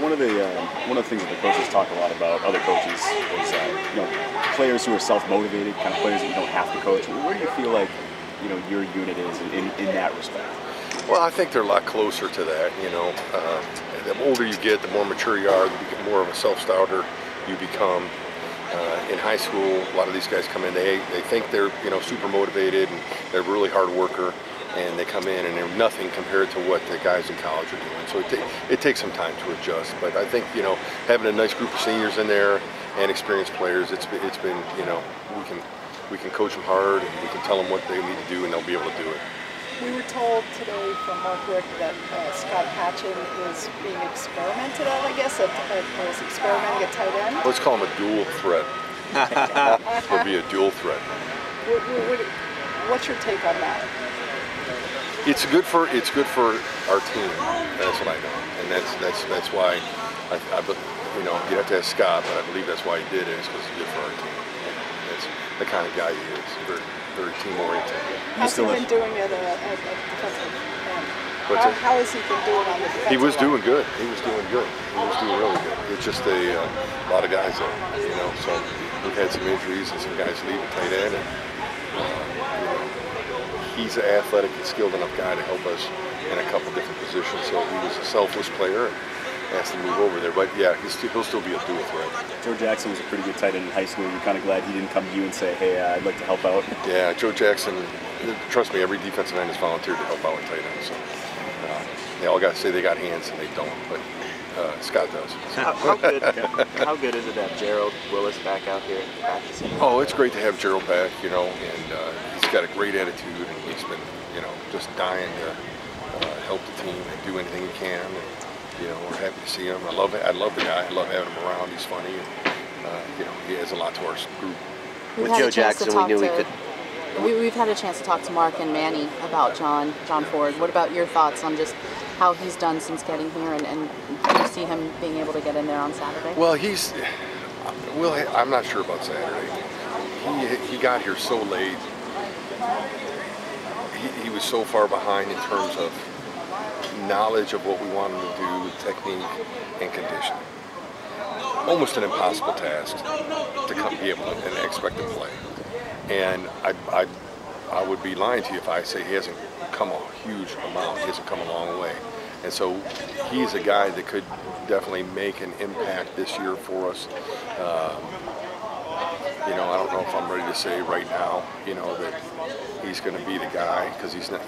one of the things that the coaches talk a lot about, other coaches, is players who are self-motivated, kind of players that you don't have to coach. Where do you feel like your unit is in that respect? Well, I think they're a lot closer to that. The older you get, the more mature you are, the more of a self-starter you become. In high school, a lot of these guys come in, they think they're super motivated and they're a really hard worker, and they come in and they're nothing compared to what the guys in college are doing. So it takes some time to adjust. But I think having a nice group of seniors in there and experienced players, it's been we can coach them hard and we can tell them what they need to do and they'll be able to do it. We were told today from Mark Rick that Scott Patchen is being experimented at, I guess, is experimenting at tight end. Let's call him a dual threat. He'll be a dual threat. What's your take on that? It's good for our team. That's what I know, and that's why you have to ask Scott, but I believe that's why he did it, is because it's good for our team. That's the kind of guy he is. Very team-oriented. How's he been doing at defensive end? How has he been doing on the defensive end? He was doing good. He was doing good. He was doing really good. It's just a lot of guys there, so we've had some injuries and some guys leave at tight end, and he's an athletic and skilled enough guy to help us in a couple different positions. So he was a selfless player and asked to move over there. But yeah, he'll still be a dual threat. Joe Jackson was a pretty good tight end in high school. You're kind of glad he didn't come to you and say, hey, I'd like to help out. Yeah, Joe Jackson, trust me, every defensive end has volunteered to help out with tight ends. So they all got to say they got hands and they don't, but Scott does. How good is it to have Gerald Willis back out here practicing? Oh, it's great to have Gerald back, and he's got a great attitude, and he's been, just dying to help the team and do anything he can. And, we're happy to see him. I love the guy. I love having him around. He's funny, and he adds a lot to our group. With Joe Jackson, we knew we could. We've had a chance to talk to Mark and Manny about John Ford. What about your thoughts on just how he's done since getting here, and do you see him being able to get in there on Saturday? Well, I'm not sure about Saturday. He got here so late. He was so far behind in terms of knowledge of what we want him to do, technique and conditioning. Almost an impossible task to be able to and expect to play. And I would be lying to you if I say he hasn't come a huge amount. He hasn't come a long way. And so he's a guy that could definitely make an impact this year for us. I don't know if I'm ready to say right now, that he's going to be the guy, because he's not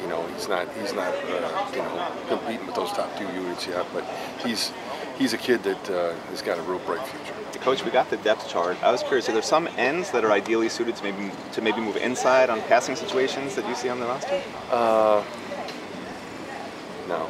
competing with those top two units yet. But he's a kid that has got a real bright future. Coach, we got the depth chart. I was curious, are there some ends that are ideally suited to maybe move inside on passing situations that you see on the roster? No.